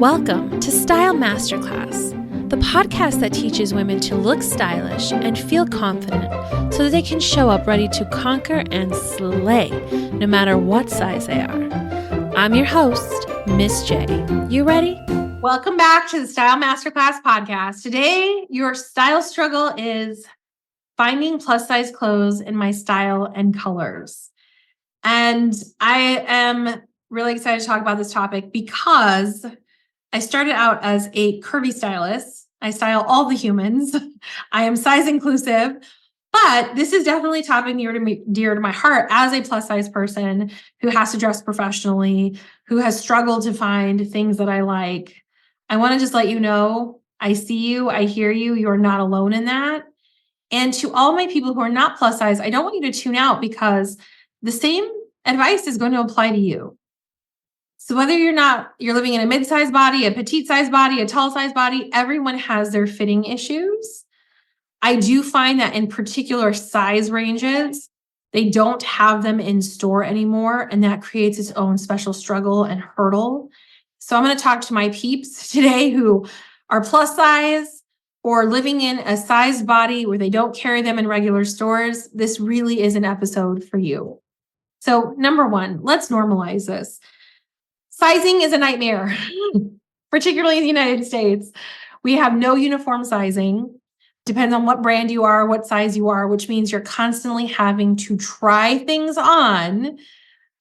Welcome to Style Masterclass, the podcast that teaches women to look stylish and feel confident so that they can show up ready to conquer and slay no matter what size they are. I'm your host, Miss J. You ready? Welcome back to the Style Masterclass podcast. Today, your style struggle is finding plus size clothes in my style and colors. And I am really excited to talk about this topic because I started out as a curvy stylist. I style all the humans. I am size inclusive, but this is definitely a topic dear to my heart as a plus size person who has to dress professionally, who has struggled to find things that I like. I want to just let you know, I see you, I hear you, you're not alone in that. And to all my people who are not plus size, I don't want you to tune out because the same advice is going to apply to you. So whether you're living in a mid-sized body, a petite size body, a tall size body, everyone has their fitting issues. I do find that in particular size ranges, they don't have them in store anymore, and that creates its own special struggle and hurdle. So I'm going to talk to my peeps today who are plus size or living in a sized body where they don't carry them in regular stores. This really is an episode for you. So number one, let's normalize this. Sizing is a nightmare, particularly in the United States. We have no uniform sizing. Depends on what brand you are, what size you are, which means you're constantly having to try things on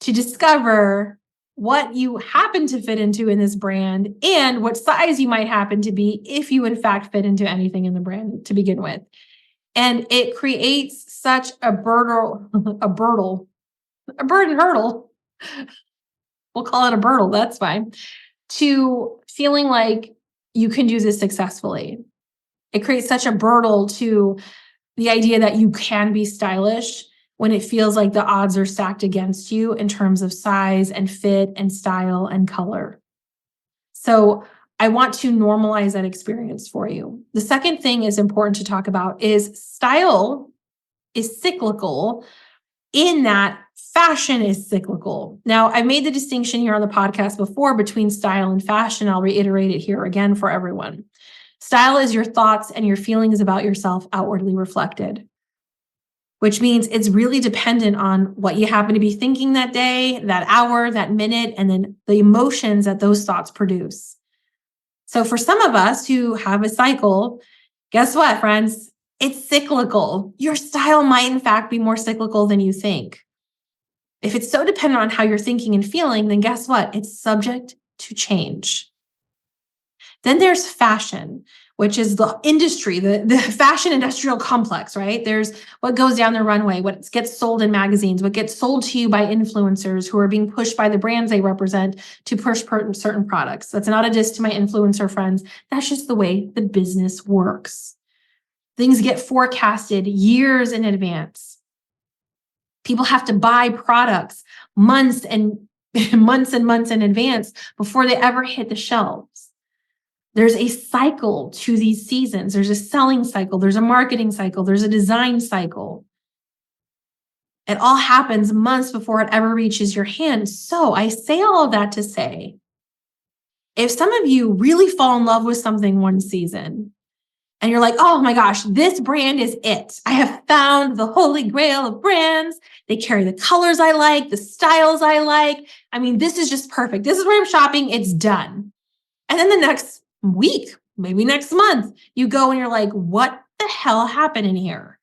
to discover what you happen to fit into in this brand and what size you might happen to be if you in fact fit into anything in the brand to begin with. And it creates such a burden hurdle. We'll call it a burden, that's fine, to feeling like you can do this successfully. It creates such a burden to the idea that you can be stylish when it feels like the odds are stacked against you in terms of size and fit and style and color. So I want to normalize that experience for you. The second thing is important to talk about is style is cyclical in that fashion is cyclical. Now, I made the distinction here on the podcast before between style and fashion. I'll reiterate it here again for everyone. Style is your thoughts and your feelings about yourself outwardly reflected, which means it's really dependent on what you happen to be thinking that day, that hour, that minute, and then the emotions that those thoughts produce. So for some of us who have a cycle, guess what, friends? It's cyclical. Your style might, in fact, be more cyclical than you think. If it's so dependent on how you're thinking and feeling, then guess what? It's subject to change. Then there's fashion, which is the industry, the fashion industrial complex, right? There's what goes down the runway, what gets sold in magazines, what gets sold to you by influencers who are being pushed by the brands they represent to push certain products. That's not a diss to my influencer friends. That's just the way the business works. Things get forecasted years in advance. People have to buy products months and months in advance before they ever hit the shelves. There's a cycle to these seasons. There's a selling cycle. There's a marketing cycle. There's a design cycle. It all happens months before it ever reaches your hand. So I say all of that to say, if some of you really fall in love with something one season, and you're like, oh my gosh, this brand is it. I have found the holy grail of brands. They carry the colors I like, the styles I like. I mean, this is just perfect. This is where I'm shopping. It's done. And then the next week, maybe next month, you go and you're like, what the hell happened in here?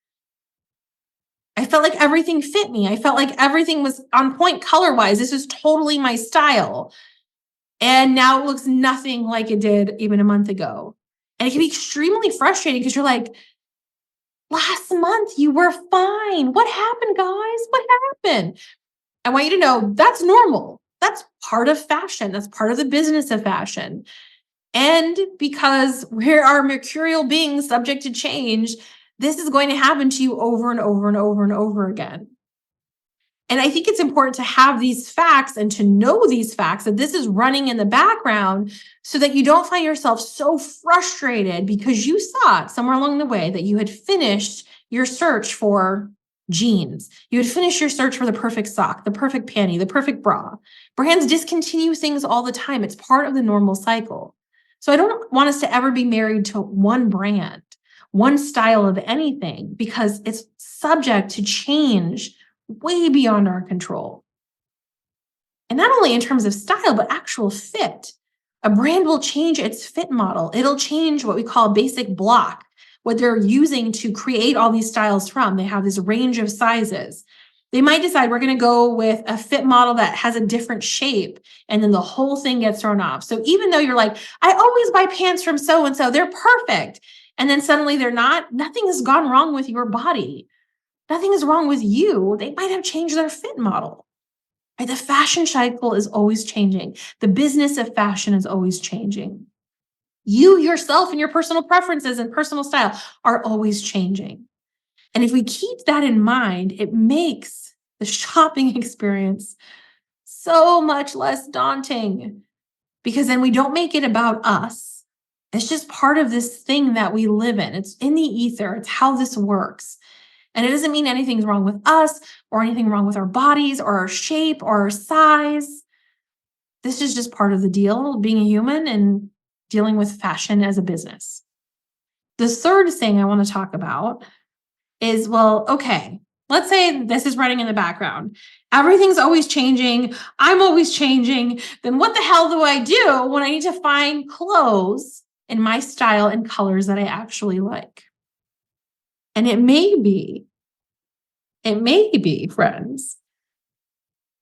I felt like everything fit me. I felt like everything was on point color-wise. This is totally my style. And now it looks nothing like it did even a month ago. And it can be extremely frustrating because you're like, last month you were fine. What happened, guys? What happened? I want you to know that's normal. That's part of fashion. That's part of the business of fashion. And because we are mercurial beings subject to change, this is going to happen to you over and over and over and over again. And I think it's important to have these facts and to know these facts, that this is running in the background so that you don't find yourself so frustrated because you thought somewhere along the way that you had finished your search for jeans. You would finish your search for the perfect sock, the perfect panty, the perfect bra. Brands discontinue things all the time. It's part of the normal cycle. So I don't want us to ever be married to one brand, one style of anything, because it's subject to change way beyond our control. And not only in terms of style, but actual fit. A brand will change its fit model. It'll change what we call a basic block, what they're using to create all these styles from. They have this range of sizes. They might decide we're going to go with a fit model that has a different shape, and then the whole thing gets thrown off. So even though you're like, I always buy pants from so-and-so, they're perfect. And then suddenly they're not, nothing has gone wrong with your body. Nothing is wrong with you. They might have changed their fit model. Right? The fashion cycle is always changing. The business of fashion is always changing. You yourself and your personal preferences and personal style are always changing. And if we keep that in mind, it makes the shopping experience so much less daunting, because then we don't make it about us. It's just part of this thing that we live in. It's in the ether. It's how this works. And it doesn't mean anything's wrong with us or anything wrong with our bodies or our shape or our size. This is just part of the deal, being a human and dealing with fashion as a business. The third thing I want to talk about is, well, okay, let's say this is running in the background. Everything's always changing. I'm always changing. Then what the hell do I do when I need to find clothes in my style and colors that I actually like? And it may be, friends,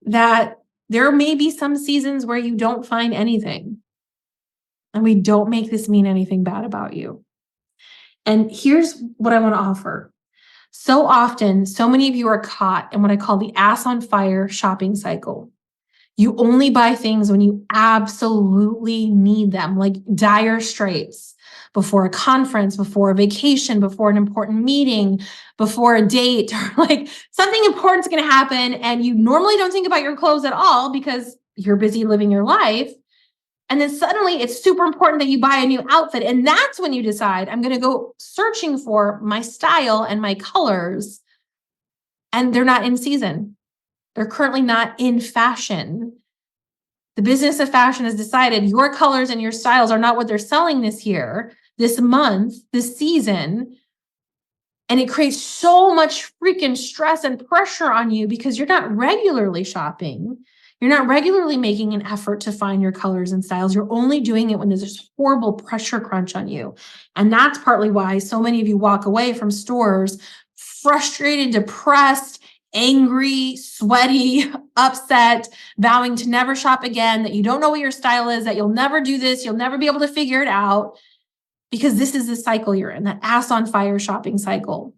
that there may be some seasons where you don't find anything. And we don't make this mean anything bad about you. And here's what I want to offer. So often, so many of you are caught in what I call the ass on fire shopping cycle. You only buy things when you absolutely need them, like dire straits, before a conference, before a vacation, before an important meeting, before a date, or like something important's going to happen. And you normally don't think about your clothes at all because you're busy living your life. And then suddenly it's super important that you buy a new outfit. And that's when you decide, I'm going to go searching for my style and my colors. And they're not in season. They're currently not in fashion. The business of fashion has decided your colors and your styles are not what they're selling this year, this month, this season. And it creates so much freaking stress and pressure on you because you're not regularly shopping. You're not regularly making an effort to find your colors and styles. You're only doing it when there's this horrible pressure crunch on you. And that's partly why so many of you walk away from stores frustrated, depressed, angry, sweaty, upset, vowing to never shop again, that you don't know what your style is, that you'll never do this, you'll never be able to figure it out, because this is the cycle you're in, that ass on fire shopping cycle.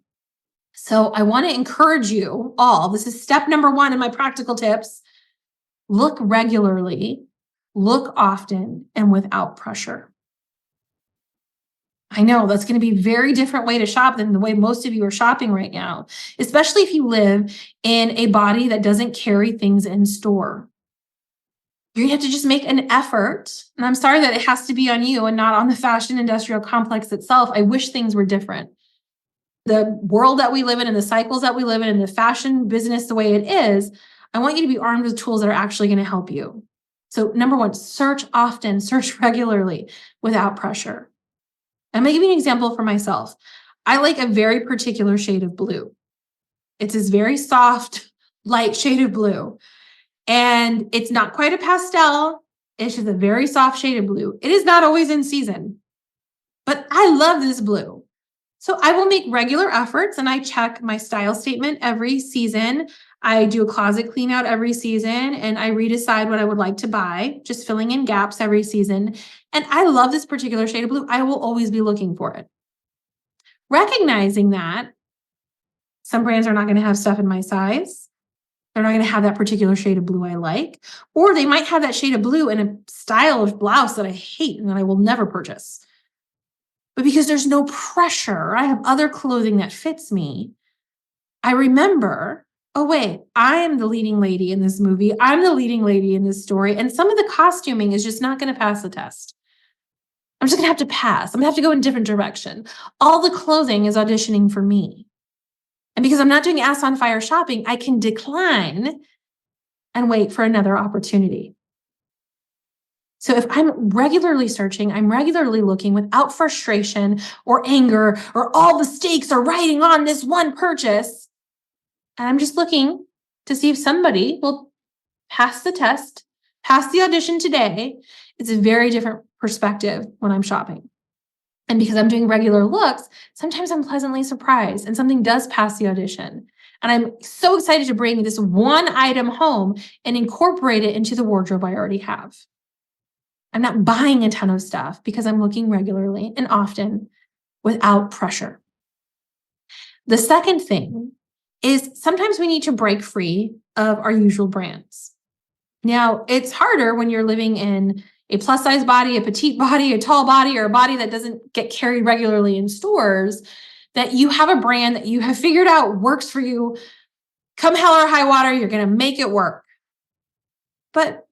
So I want to encourage you all. This is step number 1 in my practical tips. Look regularly, look often, and without pressure. I know that's going to be a very different way to shop than the way most of you are shopping right now, especially if you live in a body that doesn't carry things in store. You have to just make an effort. And I'm sorry that it has to be on you and not on the fashion industrial complex itself. I wish things were different. The world that we live in and the cycles that we live in and the fashion business the way it is, I want you to be armed with tools that are actually going to help you. So number 1, search often, search regularly without pressure. I'm going to give you an example for myself. I like a very particular shade of blue. It's this very soft, light shade of blue. And it's not quite a pastel. It's just a very soft shade of blue. It is not always in season, but I love this blue. So I will make regular efforts and I check my style statement every season. I do a closet clean out every season and I redecide what I would like to buy, just filling in gaps every season. And I love this particular shade of blue. I will always be looking for it. Recognizing that some brands are not going to have stuff in my size. They're not going to have that particular shade of blue I like, or they might have that shade of blue in a style of blouse that I hate and that I will never purchase. But because there's no pressure, I have other clothing that fits me. I remember, oh wait, I am the leading lady in this movie. I'm the leading lady in this story. And some of the costuming is just not going to pass the test. I'm just going to have to pass. I'm going to have to go in a different direction. All the clothing is auditioning for me. And because I'm not doing ass on fire shopping, I can decline and wait for another opportunity. So if I'm regularly searching, I'm regularly looking without frustration or anger, or all the stakes are riding on this one purchase, and I'm just looking to see if somebody will pass the test, pass the audition today, it's a very different perspective when I'm shopping. And because I'm doing regular looks, sometimes I'm pleasantly surprised and something does pass the audition. And I'm so excited to bring this one item home and incorporate it into the wardrobe I already have. I'm not buying a ton of stuff because I'm looking regularly and often without pressure. The second thing is sometimes we need to break free of our usual brands. Now, it's harder when you're living in a plus size body, a petite body, a tall body, or a body that doesn't get carried regularly in stores, that you have a brand that you have figured out works for you. Come hell or high water, you're going to make it work. But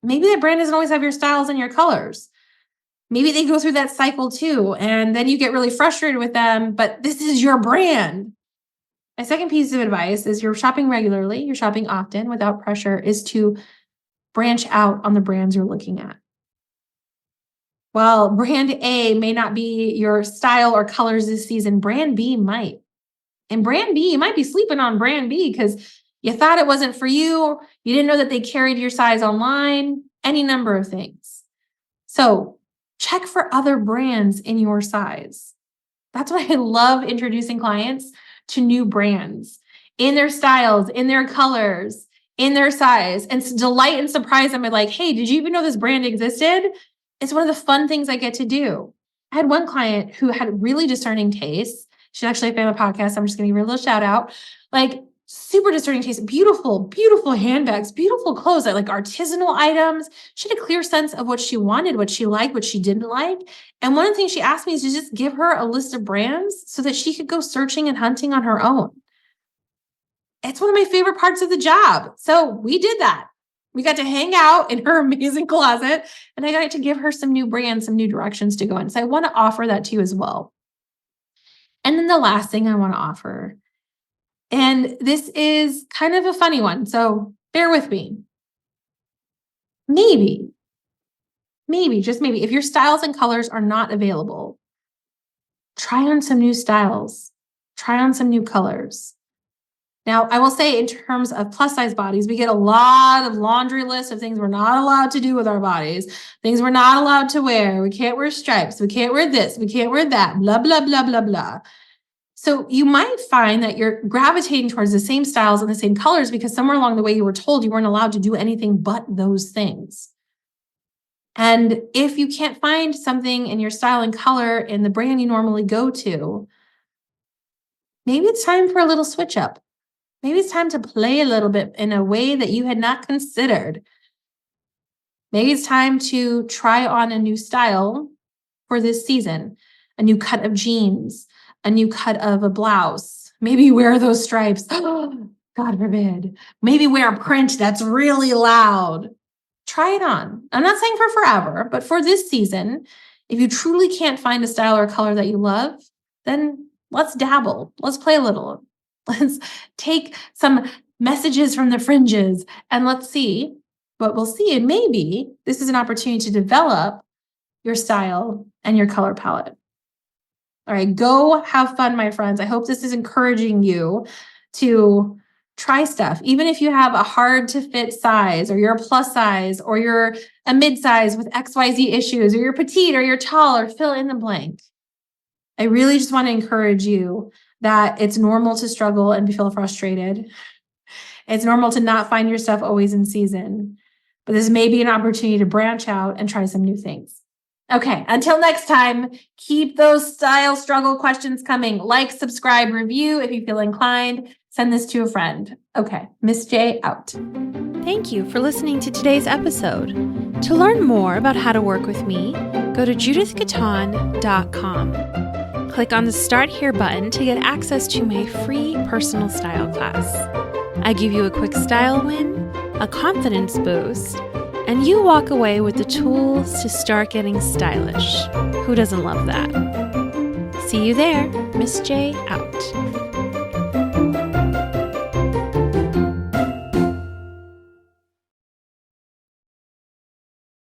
maybe that brand doesn't always have your styles and your colors. Maybe they go through that cycle too, and then you get really frustrated with them, but this is your brand. My second piece of advice is you're shopping regularly, you're shopping often without pressure, is to branch out on the brands you're looking at. While brand A may not be your style or colors this season, brand B might. And brand B, you might be sleeping on brand B because you thought it wasn't for you. You didn't know that they carried your size online, any number of things. So check for other brands in your size. That's why I love introducing clients to new brands in their styles, in their colors, in their size, and delight and surprise them with like, hey, did you even know this brand existed? It's one of the fun things I get to do. I had one client who had really discerning tastes. She's actually a fan of the podcast. I'm just going to give her a little shout out. Like super discerning taste, beautiful, beautiful handbags, beautiful clothes, like artisanal items. She had a clear sense of what she wanted, what she liked, what she didn't like. And one of the things she asked me is to just give her a list of brands so that she could go searching and hunting on her own. It's one of my favorite parts of the job. So we did that. We got to hang out in her amazing closet, and I got to give her some new brands, some new directions to go in. So I want to offer that to you as well. And then the last thing I want to offer, and this is kind of a funny one, so bear with me. Maybe, just maybe, if your styles and colors are not available, try on some new styles, try on some new colors. Now, I will say in terms of plus size bodies, we get a lot of laundry lists of things we're not allowed to do with our bodies, things we're not allowed to wear. We can't wear stripes. We can't wear this. We can't wear that, blah, blah, blah, blah, blah. So you might find that you're gravitating towards the same styles and the same colors because somewhere along the way you were told you weren't allowed to do anything but those things. And if you can't find something in your style and color in the brand you normally go to, maybe it's time for a little switch up. Maybe it's time to play a little bit in a way that you had not considered. Maybe it's time to try on a new style for this season, a new cut of jeans, a new cut of a blouse. Maybe wear those stripes. God forbid. Maybe wear a print that's really loud. Try it on. I'm not saying for forever, but for this season, if you truly can't find a style or color that you love, then let's dabble. Let's play a little. Let's take some messages from the fringes and let's see what we'll see. And maybe this is an opportunity to develop your style and your color palette. All right, go have fun, my friends. I hope this is encouraging you to try stuff. Even if you have a hard to fit size, or you're a plus size, or you're a mid-size with XYZ issues, or you're petite, or you're tall, or fill in the blank. I really just want to encourage you that it's normal to struggle and feel frustrated. It's normal to not find your stuff always in season, but this may be an opportunity to branch out and try some new things. Okay, until next time, keep those style struggle questions coming. Like, subscribe, review if you feel inclined. Send this to a friend. Okay, Miss J out. Thank you for listening to today's episode. To learn more about how to work with me, go to judithgaton.com. Click on the Start Here button to get access to my free personal style class. I give you a quick style win, a confidence boost, and you walk away with the tools to start getting stylish. Who doesn't love that? See you there. Miss J out.